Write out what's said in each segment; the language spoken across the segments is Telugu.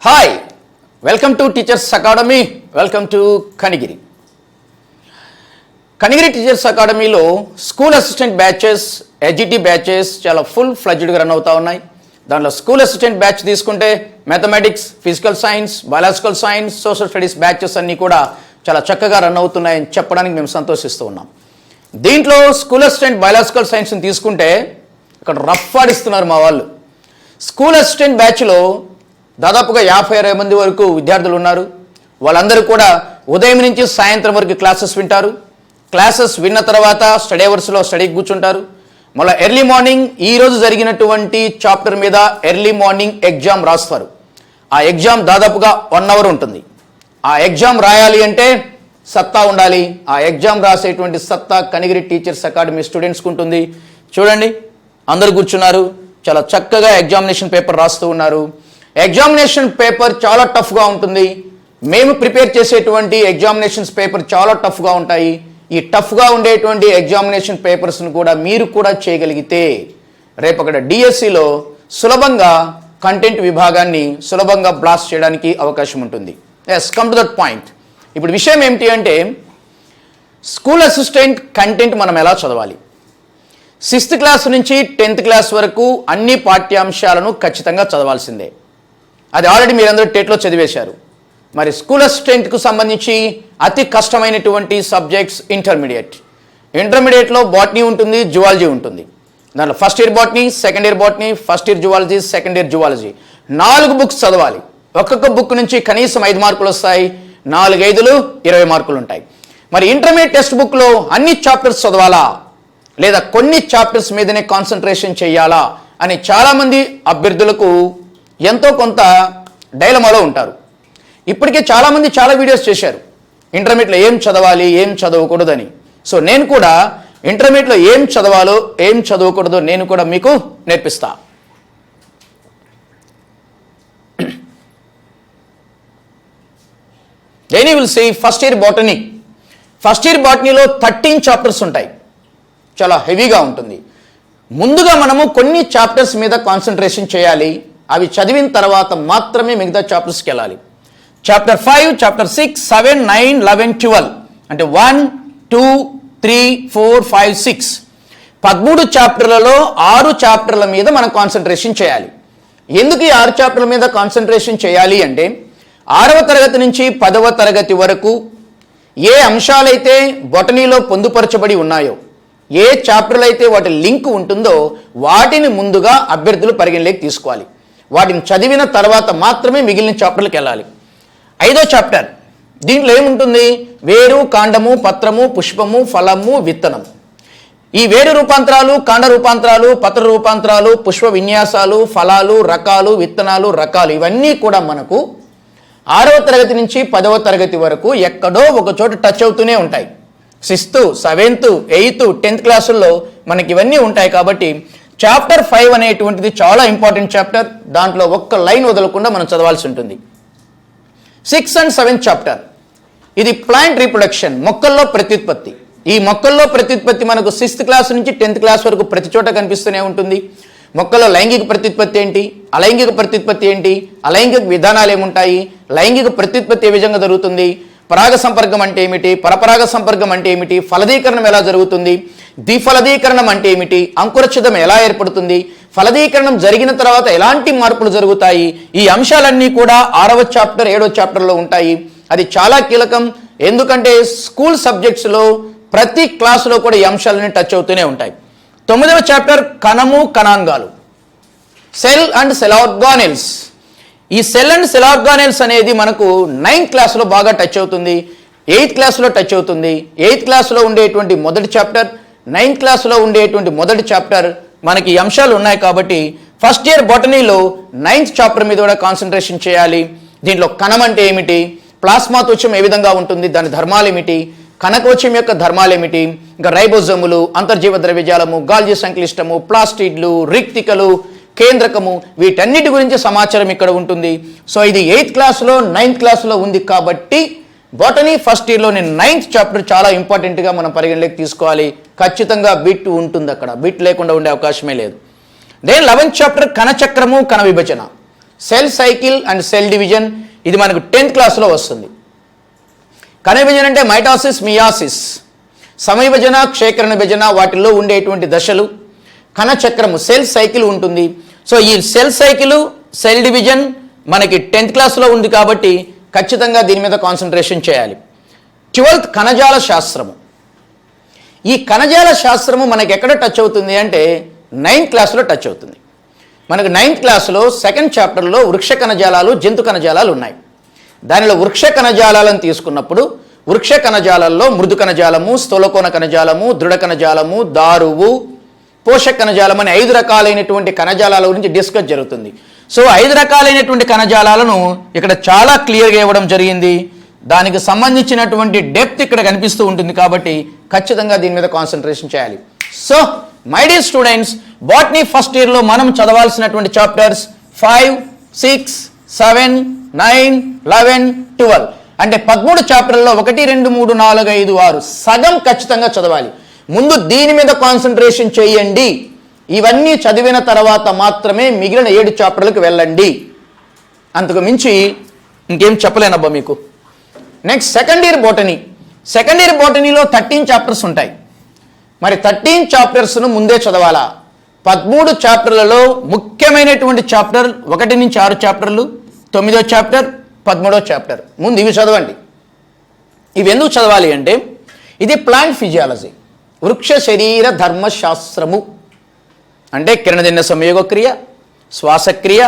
Hi, welcome to teachers academy. Welcome to Kanigiri. Kanigiri teachers అకాడమీలో స్కూల్ అసిస్టెంట్ బ్యాచెస్, ఎడ్జిటి బ్యాచెస్ చాలా ఫుల్ ఫ్లెడ్జ్డ్గా రన్ అవుతూ ఉన్నాయి. దాంట్లో స్కూల్ అసిస్టెంట్ బ్యాచ్ తీసుకుంటే mathematics, physical science, biological science, social studies batches అన్నీ కూడా చాలా చక్కగా రన్ అవుతున్నాయని చెప్పడానికి మేము సంతోషిస్తూ ఉన్నాం. దీంట్లో స్కూల్ అసిస్టెంట్ బయాలజికల్ సైన్స్ని తీసుకుంటే ఇక్కడ రఫ్ ఆడిస్తున్నారు మా వాళ్ళు. స్కూల్ అసిస్టెంట్ బ్యాచ్లో దాదాపుగా 50-60 మంది వరకు విద్యార్థులు ఉన్నారు. వాళ్ళందరూ కూడా ఉదయం నుంచి సాయంత్రం వరకు క్లాసెస్ వింటారు. క్లాసెస్ విన్న తర్వాత స్టడీ అవర్స్లో స్టడీకి కూర్చుంటారు. మళ్ళీ ఎర్లీ మార్నింగ్ ఈరోజు జరిగినటువంటి చాప్టర్ మీద ఎర్లీ మార్నింగ్ ఎగ్జామ్ రాస్తారు. ఆ ఎగ్జామ్ దాదాపుగా 1 అవర్ ఉంటుంది. ఆ ఎగ్జామ్ రాయాలి అంటే సత్తా ఉండాలి. ఆ ఎగ్జామ్ రాసేటువంటి సత్తా కనిగిరి టీచర్స్ అకాడమీ స్టూడెంట్స్కి ఉంటుంది. చూడండి, అందరు కూర్చున్నారు, చాలా చక్కగా ఎగ్జామినేషన్ పేపర్ రాస్తూ ఉన్నారు. ఎగ్జామినేషన్ పేపర్ చాలా టఫ్గా ఉంటుంది. మేము ప్రిపేర్ చేసేటువంటి ఎగ్జామినేషన్స్ పేపర్ చాలా టఫ్గా ఉంటాయి. ఈ టఫ్గా ఉండేటువంటి ఎగ్జామినేషన్ పేపర్స్ను కూడా మీరు కూడా చేయగలిగితే రేపు అక్కడ డిఎస్సిలో సులభంగా కంటెంట్ విభాగాన్ని సులభంగా బ్లాస్ట్ చేయడానికి అవకాశం ఉంటుంది. Yes, come to that point. ఇప్పుడు విషయం ఏమిటి అంటే, స్కూల్ అసిస్టెంట్ కంటెంట్ మనం ఎలా చదవాలి? 6th క్లాస్ నుంచి 10th క్లాస్ వరకు అన్ని పాఠ్యాంశాలను ఖచ్చితంగా చదవాల్సిందే. అది ఆల్రెడీ మీరందరూ టెట్లో చదివేశారు. మరి స్కూల్ అసిస్టెంట్కు సంబంధించి అతి కష్టమైనటువంటి సబ్జెక్ట్స్ ఇంటర్మీడియట్లో బాటనీ ఉంటుంది, జువాలజీ ఉంటుంది. దాంట్లో first year botany, second year botany, first year zoology, second year zoology 4 books చదవాలి. ఒక్కొక్క బుక్ నుంచి కనీసం 5 మార్కులు వస్తాయి. 4 5 20 మార్కులు ఉంటాయి. మరి ఇంటర్మీడియట్ టెక్స్ట్ బుక్లో అన్ని చాప్టర్స్ చదవాలా లేదా కొన్ని చాప్టర్స్ మీదనే కాన్సన్ట్రేషన్ చేయాలా అని చాలామంది అభ్యర్థులకు ఎంతో కొంత డైలమాలో ఉంటారు. ఇప్పటికే చాలామంది చాలా వీడియోస్ చేశారు ఇంటర్మీడియట్లో ఏం చదవాలి, ఏం చదవకూడదని. సో నేను కూడా ఇంటర్మీడియట్లో ఏం చదవాలో, ఏం చదవకూడదో నేను కూడా మీకు నేర్పిస్తా. Then you will see first year botany. First year బాటనీలో 13 చాప్టర్స్ ఉంటాయి. చాలా హెవీగా ఉంటుంది. ముందుగా మనము కొన్ని చాప్టర్స్ మీద కాన్సన్ట్రేషన్ చేయాలి. అవి చదివిన తర్వాత మాత్రమే మిగతా చాప్టర్స్కి వెళ్ళాలి. చాప్టర్ 5, చాప్టర్ 6, 7, 9, 11, 12 అంటే 1, 2, 3, 4, 5, 6 13 చాప్టర్లలో 6 చాప్టర్ల మీద మనం కాన్సన్ట్రేషన్ చేయాలి. ఎందుకు ఈ 6 చాప్టర్ల మీద కాన్సన్ట్రేషన్ చేయాలి అంటే, 6వ తరగతి నుంచి 10వ తరగతి వరకు ఏ అంశాలైతే బొటనీలో పొందుపరచబడి ఉన్నాయో, ఏ చాప్టర్లు అయితే వాటి లింక్ ఉంటుందో వాటిని ముందుగా అభ్యర్థులు పరిగణలోకి తీసుకోవాలి. వాటిని చదివిన తర్వాత మాత్రమే మిగిలిన చాప్టర్లకు వెళ్ళాలి. 5వ చాప్టర్, దీంట్లో ఏముంటుంది? వేరు, కాండము, పత్రము, పుష్పము, ఫలము, విత్తనం. ఈ వేరు రూపాంతరాలు, కాండ రూపాంతరాలు, పత్ర రూపాంతరాలు, పుష్ప విన్యాసాలు, ఫలాలు, రకాలు, విత్తనాలు, రకాలు ఇవన్నీ కూడా మనకు 6వ తరగతి నుంచి 10వ తరగతి వరకు ఎక్కడో ఒక చోట టచ్ అవుతూనే ఉంటాయి. 6th, 7th, 8th, 10th క్లాసుల్లో మనకి ఇవన్నీ ఉంటాయి. కాబట్టి చాప్టర్ 5 అనేటువంటిది చాలా ఇంపార్టెంట్ చాప్టర్. దాంట్లో ఒక్క లైన్ వదలకుండా మనం చదవాల్సి ఉంటుంది. 6th and 7th చాప్టర్, ఇది ప్లాంట్ రీప్రొడక్షన్, మొక్కల్లో ప్రత్యుత్పత్తి. ఈ మొక్కల్లో ప్రత్యుత్పత్తి మనకు 6th క్లాస్ నుంచి 10th క్లాస్ వరకు ప్రతి చోట కనిపిస్తూనే ఉంటుంది. మొక్కల్లో లైంగిక ప్రత్యుత్పత్తి ఏంటి, అలైంగిక ప్రత్యుత్పత్తి ఏంటి, అలైంగిక విధానాలు ఏముంటాయి, లైంగిక ప్రత్యుత్పత్తి ఏ విధంగా జరుగుతుంది, పరాగ సంపర్కం అంటే ఏమిటి, పరపరాగ సంపర్కం అంటే ఏమిటి, ఫలదీకరణం ఎలా జరుగుతుంది, ద్విఫలదీకరణం అంటే ఏమిటి, అంకురఛిదం ఎలా ఏర్పడుతుంది, ఫలదీకరణం జరిగిన తర్వాత ఎలాంటి మార్పులు జరుగుతాయి, ఈ అంశాలన్నీ కూడా 6వ చాప్టర్ 7వ చాప్టర్లో ఉంటాయి. అది చాలా కీలకం. ఎందుకంటే స్కూల్ సబ్జెక్ట్స్లో ప్రతి క్లాసులో కూడా ఈ అంశాలన్నీ టచ్ అవుతూనే ఉంటాయి. 9వ చాప్టర్ కణము, కణాంగాలు, సెల్ అండ్ సెల్ ఆర్గానెల్స్. ఈ సెల్ అండ్ సెల్ ఆర్గానెల్స్ అనేది మనకు 9th క్లాస్లో బాగా టచ్ అవుతుంది, 8th క్లాస్లో టచ్ అవుతుంది. 8th క్లాస్లో ఉండేటువంటి మొదటి చాప్టర్, 9th క్లాస్లో ఉండేటువంటి మొదటి చాప్టర్ మనకి ఈ అంశాలు ఉన్నాయి. కాబట్టి ఫస్ట్ ఇయర్ బొటనీలో 9th చాప్టర్ మీద కూడా కాన్సన్ట్రేషన్ చేయాలి. దీంట్లో కణం అంటే ఏమిటి, ప్లాస్మా త్వచం ఏ విధంగా ఉంటుంది, దాని ధర్మాలు ఏమిటి, కణకోశం యొక్క ధర్మాలు ఏమిటి, ఇంకా రైబోజోములు, అంతర్జీవ ద్రవ్యజాలము, గాల్జీ సంక్లిష్టము, ప్లాస్టిడ్లు, రిక్తికలు, కేంద్రకము, వీటన్నిటి గురించి సమాచారం ఇక్కడ ఉంటుంది. సో ఇది 8th క్లాస్లో 9th క్లాస్లో ఉంది. కాబట్టి బొటనీ ఫస్ట్ ఇయర్లోని 9th చాప్టర్ చాలా ఇంపార్టెంట్గా మనం పరిగణలోకి తీసుకోవాలి. ఖచ్చితంగా బిట్ ఉంటుంది, అక్కడ బిట్ లేకుండా ఉండే అవకాశమే లేదు. దెన్ 11th చాప్టర్ కణచక్రము, కణ విభజన. Cell cycle and cell division, ఇది మనకు 10th క్లాస్లో వస్తుంది. కణ విభజన అంటే మైటాసిస్, మియాసిస్, సమవిభజన, క్షేకరణ విభజన, వాటిల్లో ఉండేటువంటి దశలు. కణ చక్రము సెల్ సైకిల్ ఉంటుంది. సో ఈ సెల్ సైకిల్, సెల్ డివిజన్ మనకి 10th క్లాస్లో ఉంది కాబట్టి ఖచ్చితంగా దీని మీద కాన్సన్ట్రేషన్ చేయాలి. 12th కణజాల శాస్త్రము. ఈ కణజాల శాస్త్రము మనకి ఎక్కడ టచ్ అవుతుంది అంటే 9th క్లాస్లో టచ్ అవుతుంది. మనకు 9th క్లాస్లో 2nd చాప్టర్లో వృక్ష కణజాలాలు, జంతు కణజాలాలు ఉన్నాయి. దానిలో వృక్ష కణజాలాలను తీసుకున్నప్పుడు వృక్ష కణజాలాల్లో మృదు కణజాలము, స్థూలకోణ కణజాలము, దృఢ కణజాలము, దారువు, పోషక కణజాలం అనే 5 రకాలైనటువంటి కణజాలాల గురించి డిస్కస్ జరుగుతుంది. సో 5 రకాలైనటువంటి కణజాలాలను ఇక్కడ చాలా క్లియర్గా ఇవ్వడం జరిగింది. దానికి సంబంధించినటువంటి డెప్త్ ఇక్కడ కనిపిస్తూ ఉంటుంది కాబట్టి ఖచ్చితంగా దీని మీద కాన్సన్ట్రేషన్ చేయాలి. So my dear students, botany first ఇయర్లో మనం చదవాల్సినటువంటి చాప్టర్స్ 5, 6, 7, 9, 11, 12 అంటే 13 చాప్టర్లలో 1, 2, 3, 4, 5, 6 సగం ఖచ్చితంగా చదవాలి. ముందు దీని మీద కాన్సన్ట్రేషన్ చేయండి. ఇవన్నీ చదివిన తర్వాత మాత్రమే మిగిలిన 7 చాప్టర్లకు వెళ్ళండి. అంతకు మించి ఇంకేం చెప్పలేనబ్బా మీకు. Next second year botany. Second year బోటనీలో 13 చాప్టర్స్ ఉంటాయి. మరి 13 చాప్టర్స్ను ముందే చదవాలా? 13 చాప్టర్లలో ముఖ్యమైనటువంటి చాప్టర్ 1 నుంచి 6 చాప్టర్లు, 9వ చాప్టర్, 13వ చాప్టర్ ముందు ఇవి చదవండి. ఇవి ఎందుకు చదవాలి అంటే ఇది ప్లాంట్ ఫిజియాలజీ, వృక్ష శరీర ధర్మశాస్త్రము. అంటే కిరణజన్య సంయోగ క్రియ, శ్వాసక్రియ,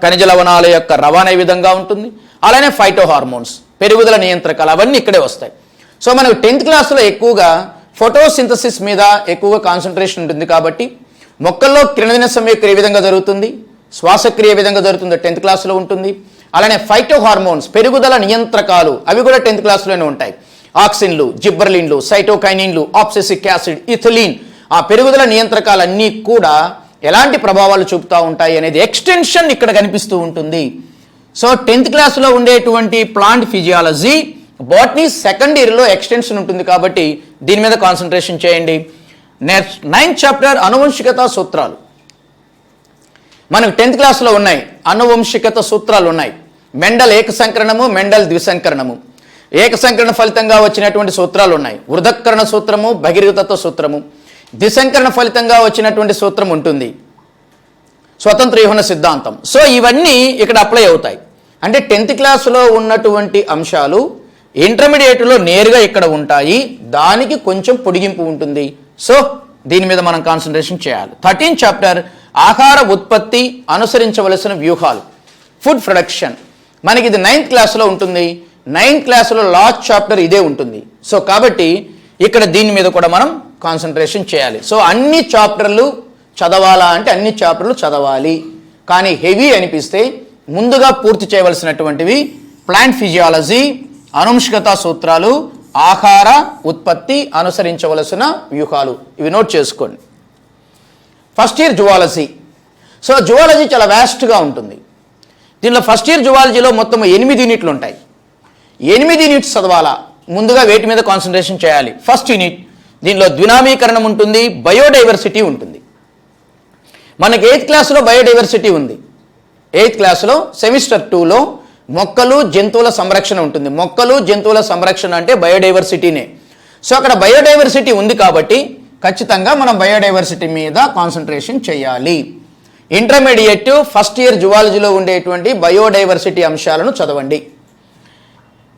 ఖనిజ లవణాల యొక్క రవాణా ఏ విధంగా ఉంటుంది, అలానే ఫైటో హార్మోన్స్, పెరుగుదల నియంత్రకాలు అవన్నీ ఇక్కడే వస్తాయి. సో మనకు 10th క్లాస్లో ఎక్కువగా ఫోటోసింథసిస్ మీద ఎక్కువగా కాన్సన్ట్రేషన్ ఉంటుంది కాబట్టి మొక్కల్లో కిరణజన్య సంయోగ క్రియ ఏ విధంగా జరుగుతుంది, శ్వాసక్రియ ఏ విధంగా జరుగుతుందో 10th క్లాస్లో ఉంటుంది. అలానే ఫైటో హార్మోన్స్, పెరుగుదల నియంత్రకాలు అవి కూడా 10th క్లాస్లోనే ఉంటాయి. ఆక్సిన్లు, జిబ్బర్లిన్లు, సైటోకైనిన్లు, ఆప్సెసిక్ యాసిడ్, ఇథిలీన్, ఆ పెరుగుదల నియంత్రకాలన్నీ కూడా ఎలాంటి ప్రభావాలు చూపుతూ ఉంటాయి అనేది ఎక్స్టెన్షన్ ఇక్కడ కనిపిస్తూ ఉంటుంది. సో 10th క్లాస్లో ఉండేటువంటి ప్లాంట్ ఫిజియాలజీ బాటనీ సెకండ్ ఇయర్లో ఎక్స్టెన్షన్ ఉంటుంది కాబట్టి దీని మీద కాన్సన్ట్రేషన్ చేయండి. నెక్స్ట్ 9th చాప్టర్ అనువంశికత సూత్రాలు. మనకు 10th క్లాస్లో ఉన్నాయి అనువంశికత సూత్రాలు ఉన్నాయి. Mendel ఏకసంకరణము, Mendel ద్విసంకరణము. ఏకసంకరణ ఫలితంగా వచ్చినటువంటి సూత్రాలు ఉన్నాయి. వృధకరణ సూత్రము, భగీరథత్వ సూత్రము. ద్విసంకరణ ఫలితంగా వచ్చినటువంటి సూత్రం ఉంటుంది, స్వతంత్ర వ్యూహన సిద్ధాంతం. సో ఇవన్నీ ఇక్కడ అప్లై అవుతాయి. అంటే 10th క్లాస్లో ఉన్నటువంటి అంశాలు ఇంటర్మీడియట్లో నేరుగా ఇక్కడ ఉంటాయి, దానికి కొంచెం పొడిగింపు ఉంటుంది. సో దీని మీద మనం కాన్సన్ట్రేషన్ చేయాలి. 13th చాప్టర్ ఆహార ఉత్పత్తి, అనుసరించవలసిన వ్యూహాలు, ఫుడ్ ప్రొడక్షన్. మనకి ఇది 9th క్లాస్లో ఉంటుంది. 9th క్లాస్లో లాస్ట్ చాప్టర్ ఇదే ఉంటుంది. సో కాబట్టి ఇక్కడ దీని మీద కూడా మనం కాన్సన్ట్రేషన్ చేయాలి. సో అన్ని చాప్టర్లు చదవాలా అంటే అన్ని చాప్టర్లు చదవాలి. కానీ హెవీ అనిపిస్తే ముందుగా పూర్తి చేయవలసినటువంటివి ప్లాంట్ ఫిజియాలజీ, అనువంశికత సూత్రాలు, ఆహార ఉత్పత్తి, అనుసరించవలసిన వ్యూహాలు. ఇవి నోట్ చేసుకోండి. First year zoology. So zoology చాలా వ్యాస్ట్గా ఉంటుంది. దీనిలో ఫస్ట్ ఇయర్ జువాలజీలో మొత్తం 8 యూనిట్లు ఉంటాయి. 8 యూనిట్స్ చదవాలా? ముందుగా వేటి మీద కాన్సన్ట్రేషన్ చేయాలి? ఫస్ట్ యూనిట్, దీనిలో ద్వినామీకరణం ఉంటుంది, బయోడైవర్సిటీ ఉంటుంది. మనకి 8th క్లాస్లో బయోడైవర్సిటీ ఉంది. 8th క్లాస్లో సెమిస్టర్ 2లో మొక్కలు, జంతువుల సంరక్షణ ఉంటుంది. మొక్కలు, జంతువుల సంరక్షణ అంటే బయోడైవర్సిటీనే. సో అక్కడ బయోడైవర్సిటీ ఉంది కాబట్టి ఖచ్చితంగా మనం బయోడైవర్సిటీ మీద కాన్సన్ట్రేషన్ చేయాలి. ఇంటర్మీడియట్ ఫస్ట్ ఇయర్ జువాలజీలో ఉండేటువంటి బయోడైవర్సిటీ అంశాలను చదవండి.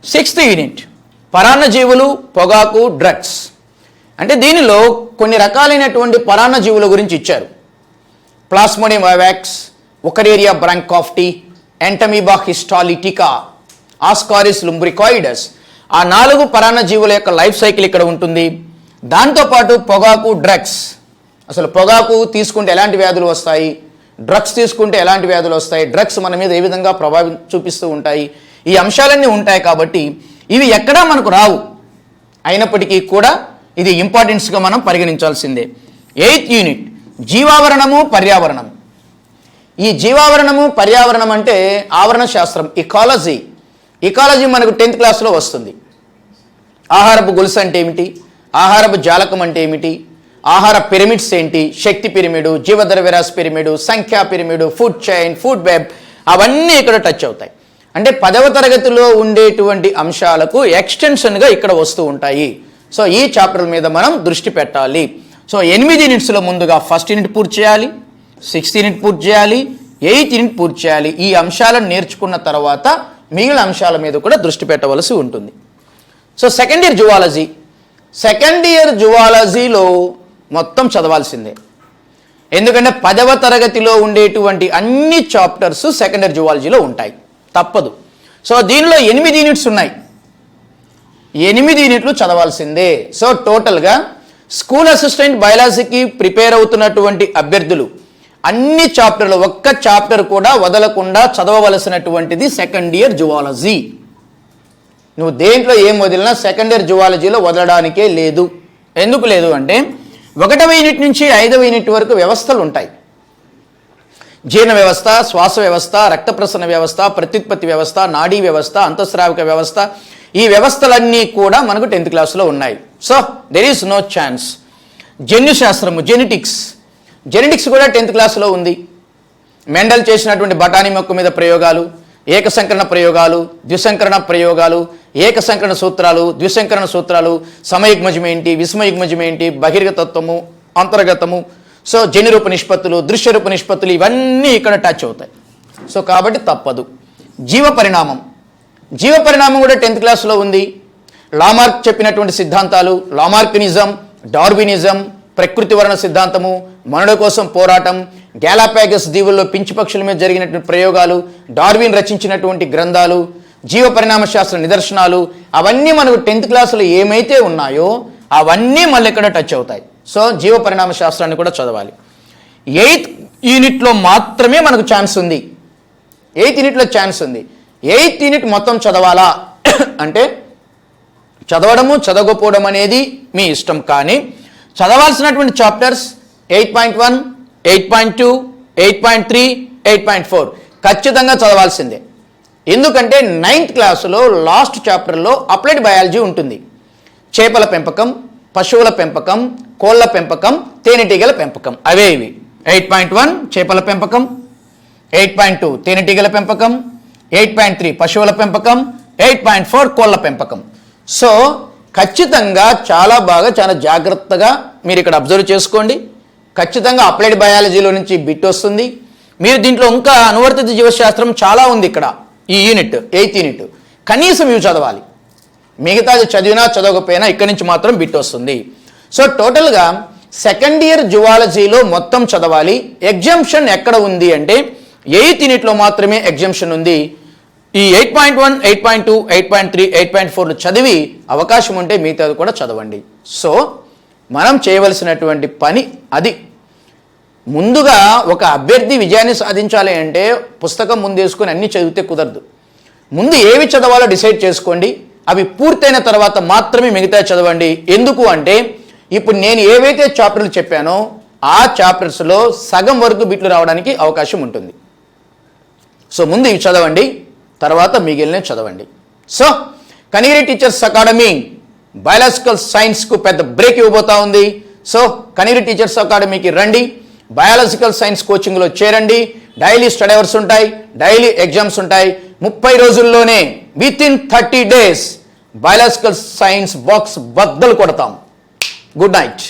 6th యూనిట్ పరాన్నజీవులు, పొగాకు, డ్రగ్స్. అంటే దీనిలో కొన్ని రకాలైనటువంటి పరాన్నజీవుల గురించి ఇచ్చారు. Plasmodium vivax, Wuchereria bancrofti, Entamoeba histolytica, Ascaris lumbricoides. ఆ 4 పరాన్నజీవుల యొక్క లైఫ్ సైకిల్ ఇక్కడ ఉంటుంది. దాంతోపాటు పొగాకు, డ్రగ్స్. అసలు పొగాకు తీసుకుంటే ఎలాంటి వ్యాధులు వస్తాయి, డ్రగ్స్ తీసుకుంటే ఎలాంటి వ్యాధులు వస్తాయి, డ్రగ్స్ మన మీద ఏ విధంగా ప్రభావం చూపిస్తూ ఉంటాయి, ఈ అంశాలన్నీ ఉంటాయి. కాబట్టి ఇవి ఎక్కడా మనకు రావు, అయినప్పటికీ కూడా ఇది ఇంపార్టెన్స్గా మనం పరిగణించాల్సిందే. 8th యూనిట్ జీవావరణము, పర్యావరణం. ఈ జీవావరణము, పర్యావరణం అంటే ఆవరణ శాస్త్రం, ఇకాలజీ. ఇకాలజీ మనకు 10th క్లాస్లో వస్తుంది. ఆహారపు గొలుసు అంటే ఏమిటి, ఆహారపు జాలకం అంటే ఏమిటి, ఆహార పిరమిడ్స్ ఏంటి, శక్తి పిరమిడు, జీవద్రవ్యరాశి పిరమిడు, సంఖ్యా pyramid, food chain, food web, అవన్నీ ఇక్కడ టచ్ అవుతాయి. అంటే 10వ తరగతిలో ఉండేటువంటి అంశాలకు ఎక్స్టెన్షన్గా ఇక్కడ వస్తూ ఉంటాయి. సో ఈ చాప్టర్ మీద మనం దృష్టి పెట్టాలి. సో 8 యూనిట్స్లో ముందుగా ఫస్ట్ యూనిట్ పూర్తి చేయాలి, 6th యూనిట్ పూర్తి చేయాలి, 8th యూనిట్ పూర్తి చేయాలి. ఈ అంశాలను నేర్చుకున్న తర్వాత మిగిలిన అంశాల మీద కూడా దృష్టి పెట్టవలసి ఉంటుంది. సో సెకండ్ ఇయర్ జువాలజీలో మొత్తం చదవాల్సిందే. ఎందుకంటే 10వ తరగతిలో ఉండేటువంటి అన్ని చాప్టర్స్ సెకండ్ ఇయర్ జువాలజీలో ఉంటాయి, తప్పదు. సో దీనిలో 8 యూనిట్స్ ఉన్నాయి, 8 యూనిట్లు చదవాల్సిందే. సో టోటల్గా స్కూల్ అసిస్టెంట్ బయాలజీకి ప్రిపేర్ అవుతున్నటువంటి అభ్యర్థులు అన్ని చాప్టర్లు, ఒక్క చాప్టర్ కూడా వదలకుండా చదవవలసినటువంటిది సెకండ్ ఇయర్ జువాలజీ. నువ్వు దేంట్లో ఏం వదిలినా సెకండ్ ఇయర్ జువాలజీలో వదలడానికే లేదు. ఎందుకు లేదు అంటే 1వ యూనిట్ నుంచి 5వ యూనిట్ వరకు వ్యవస్థలు ఉంటాయి. జీర్ణ వ్యవస్థ, శ్వాస వ్యవస్థ, రక్త ప్రసరణ వ్యవస్థ, ప్రత్యుత్పత్తి వ్యవస్థ, నాడీ వ్యవస్థ, అంతఃస్రావిక వ్యవస్థ, ఈ వ్యవస్థలన్నీ కూడా మనకు 10th క్లాస్లో ఉన్నాయి. So there is no chance. జన్యుశాస్త్రము, జెనెటిక్స్ కూడా 10th క్లాస్లో ఉంది. మెండల్ చేసినటువంటి బఠానీ మొక్క మీద ప్రయోగాలు, ఏకసంకరణ ప్రయోగాలు, ద్విసంకరణ ప్రయోగాలు, ఏకసంకరణ సూత్రాలు, ద్విసంకరణ సూత్రాలు, సమయుగ్మజం ఏంటి, విస్మయుగ్మజం ఏంటి, బహిర్గతత్వము, అంతర్గతము, సో జన్యురూప నిష్పత్తులు, దృశ్యరూప నిష్పత్తులు, ఇవన్నీ ఇక్కడ టచ్ అవుతాయి. సో కాబట్టి తప్పదు. జీవ పరిణామం కూడా 10th క్లాస్లో ఉంది. లామార్క్ చెప్పినటువంటి సిద్ధాంతాలు, లామార్కినిజం, డార్వినిజం, ప్రకృతి వర్ణ సిద్ధాంతము, మనుడ కోసం పోరాటం, గ్యాలాపాగస్ దీవుల్లో పించి పక్షుల మీద జరిగినటువంటి ప్రయోగాలు, డార్విన్ రచించినటువంటి గ్రంథాలు, జీవ పరిణామ శాస్త్ర నిదర్శనాలు, అవన్నీ మనకు 10th క్లాసులో ఏమైతే ఉన్నాయో అవన్నీ మళ్ళీ ఇక్కడ టచ్ అవుతాయి. సో జీవ పరిణామ శాస్త్రాన్ని కూడా చదవాలి. 8th యూనిట్లో మాత్రమే మనకు ఛాన్స్ ఉంది. 8th యూనిట్లో ఛాన్స్ ఉంది. 8th యూనిట్ మొత్తం చదవాలా అంటే చదవడము చదవకపోవడం అనేది మీ ఇష్టం. కానీ చదవాల్సినటువంటి చాప్టర్స్ 8.1, 8.2, 8.3, 8.4 ఖచ్చితంగా చదవాల్సిందే. ఎందుకంటే 9th క్లాసులో లాస్ట్ చాప్టర్లో అప్లైడ్ బయాలజీ ఉంటుంది. చేపల పెంపకం, పశువుల పెంపకం, కోళ్ల పెంపకం, తేనెటీగల పెంపకం, అవే ఇవి. 8.1 చేపల పెంపకం, 8.2 తేనెటీగల పెంపకం, 8.3 పశువుల పెంపకం, 8.4 కోళ్ల పెంపకం. సో ఖచ్చితంగా చాలా జాగ్రత్తగా మీరు ఇక్కడ అబ్జర్వ్ చేసుకోండి. ఖచ్చితంగా అప్లైడ్ బయాలజీలో నుంచి బిట్ వస్తుంది. మీరు దీంట్లో ఇంకా అనువర్తిత జీవశాస్త్రం చాలా ఉంది ఇక్కడ. ఈ యూనిట్ 8th యూనిట్ కనీసం ఇవి చదవాలి. మిగతాది చదివినా చదవకపోయినా ఇక్కడి నుంచి మాత్రం బిట్ వస్తుంది. సో టోటల్గా సెకండ్ ఇయర్ జువాలజీలో మొత్తం చదవాలి. ఎగ్జామ్షన్ ఎక్కడ ఉంది అంటే 8th యూనిట్లో మాత్రమే ఎగ్జామ్షన్ ఉంది. ఈ 8.1, 8.2, 8.3, 8.4 చదివి అవకాశం ఉంటే మిగతాది కూడా చదవండి. సో మనం చేయవలసినటువంటి పని అది. ముందుగా ఒక అభ్యర్థి విజయాన్ని సాధించాలి అంటే పుస్తకం ముందేసుకొని అన్నీ చదివితే కుదరదు. ముందు ఏవి చదవాలో డిసైడ్ చేసుకోండి. అవి పూర్తయిన తర్వాత మాత్రమే మిగతా చదవండి. ఎందుకు అంటే ఇప్పుడు నేను ఏవైతే చాప్టర్లు చెప్పానో ఆ చాప్టర్స్లో సగం వరకు బిట్లు రావడానికి అవకాశం ఉంటుంది. సో ముందు ఇవి చదవండి, తర్వాత మిగిలిన చదవండి. So Kanigiri teachers academy biological సైన్స్కు పెద్ద బ్రేక్ ఇవ్వబోతా ఉంది. సో కనిగిరి టీచర్స్ అకాడమీకి రండి, బయాలజికల్ సైన్స్ కోచింగ్లో చేరండి. డైలీ స్టడీ అవర్స్ ఉంటాయి, డైలీ ఎగ్జామ్స్ ఉంటాయి. 30 రోజుల్లోనే within 30 days biological science box బద్దలు కొడతాం. Good night.